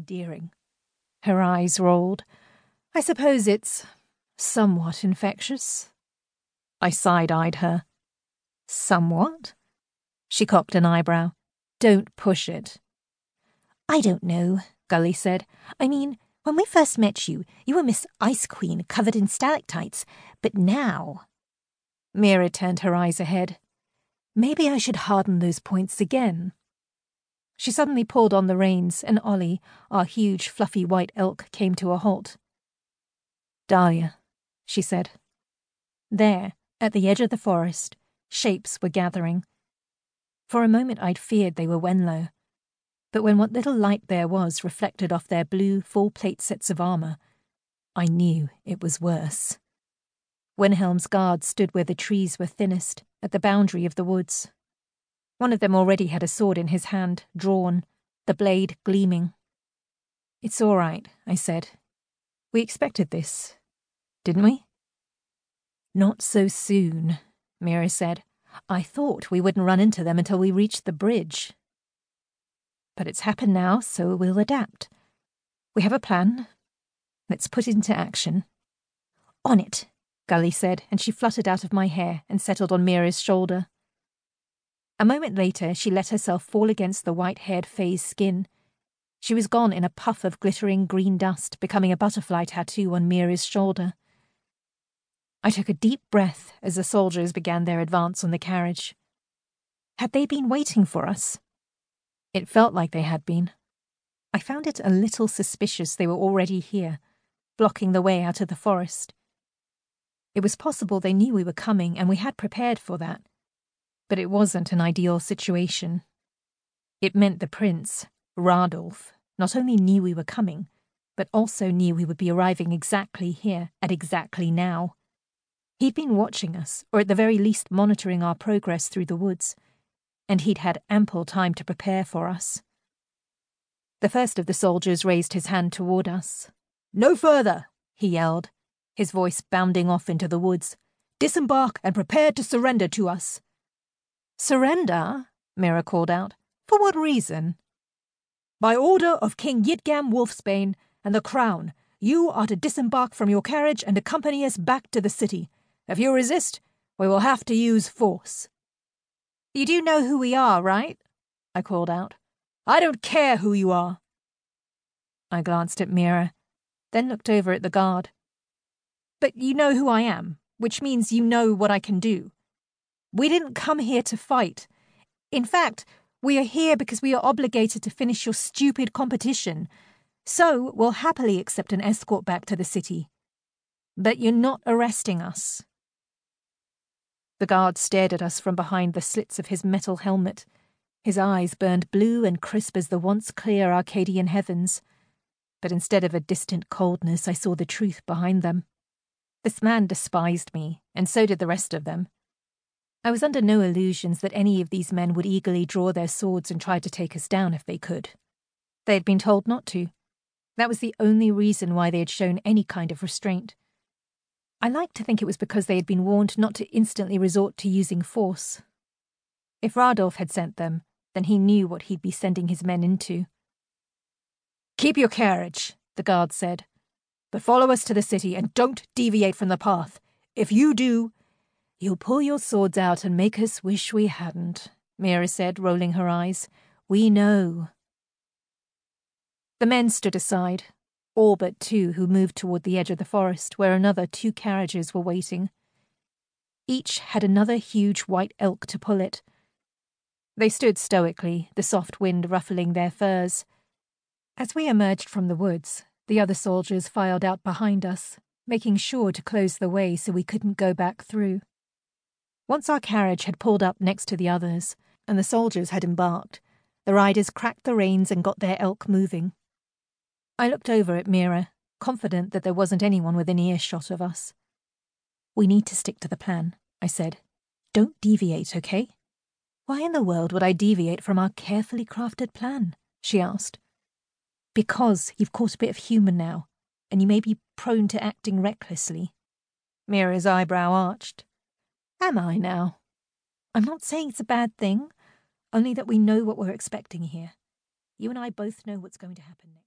endearing. Her eyes rolled. I suppose it's somewhat infectious. I side-eyed her. Somewhat? She cocked an eyebrow. Don't push it. I don't know, Gully said. I mean, when we first met you, you were Miss Ice Queen covered in stalactites, but now... Mira turned her eyes ahead. Maybe I should harden those points again. She suddenly pulled on the reins, and Ollie, our huge, fluffy white elk, came to a halt. Dahlia, she said. There, at the edge of the forest, shapes were gathering. For a moment I'd feared they were Wenlow, but when what little light there was reflected off their blue, full-plate sets of armour, I knew it was worse. Windhelm's guards stood where the trees were thinnest, at the boundary of the woods. One of them already had a sword in his hand, drawn, the blade gleaming. It's all right, I said. We expected this, didn't we? Not so soon, Mira said. I thought we wouldn't run into them until we reached the bridge. But it's happened now, so we'll adapt. We have a plan. Let's put it into action. On it, Gully said, and she fluttered out of my hair and settled on Mira's shoulder. A moment later, she let herself fall against the white-haired Fae's skin. She was gone in a puff of glittering green dust, becoming a butterfly tattoo on Mira's shoulder. I took a deep breath as the soldiers began their advance on the carriage. Had they been waiting for us? It felt like they had been. I found it a little suspicious they were already here, blocking the way out of the forest. It was possible they knew we were coming, and we had prepared for that. But it wasn't an ideal situation. It meant the Prince, Radulf, not only knew we were coming, but also knew we would be arriving exactly here, at exactly now. He'd been watching us, or at the very least monitoring our progress through the woods, and he'd had ample time to prepare for us. The first of the soldiers raised his hand toward us. No further, he yelled, his voice bounding off into the woods. Disembark and prepare to surrender to us. Surrender? Mira called out. For what reason? By order of King Yidgam Wolfsbane and the Crown, you are to disembark from your carriage and accompany us back to the city. If you resist, we will have to use force. You do know who we are, right? I called out. I don't care who you are. I glanced at Mira, then looked over at the guard. But you know who I am, which means you know what I can do. We didn't come here to fight. In fact, we are here because we are obligated to finish your stupid competition. So we'll happily accept an escort back to the city. But you're not arresting us. The guard stared at us from behind the slits of his metal helmet. His eyes burned blue and crisp as the once clear Arcadian heavens. But instead of a distant coldness, I saw the truth behind them. This man despised me, and so did the rest of them. I was under no illusions that any of these men would eagerly draw their swords and try to take us down if they could. They had been told not to. That was the only reason why they had shown any kind of restraint. I liked to think it was because they had been warned not to instantly resort to using force. If Radulf had sent them, then he knew what he'd be sending his men into. Keep your carriage, the guard said, but follow us to the city and don't deviate from the path. If you do, you'll pull your swords out and make us wish we hadn't, Mira said, rolling her eyes. We know. The men stood aside, all but two who moved toward the edge of the forest where another 2 carriages were waiting. Each had another huge white elk to pull it. They stood stoically, the soft wind ruffling their furs. As we emerged from the woods, the other soldiers filed out behind us, making sure to close the way so we couldn't go back through. Once our carriage had pulled up next to the others, and the soldiers had embarked, the riders cracked the reins and got their elk moving. I looked over at Mira, confident that there wasn't anyone within earshot of us. We need to stick to the plan, I said. Don't deviate, okay? Why in the world would I deviate from our carefully crafted plan? She asked. Because you've caught a bit of humour now, and you may be prone to acting recklessly. Mira's eyebrow arched. Am I now? I'm not saying it's a bad thing, only that we know what we're expecting here. You and I both know what's going to happen next.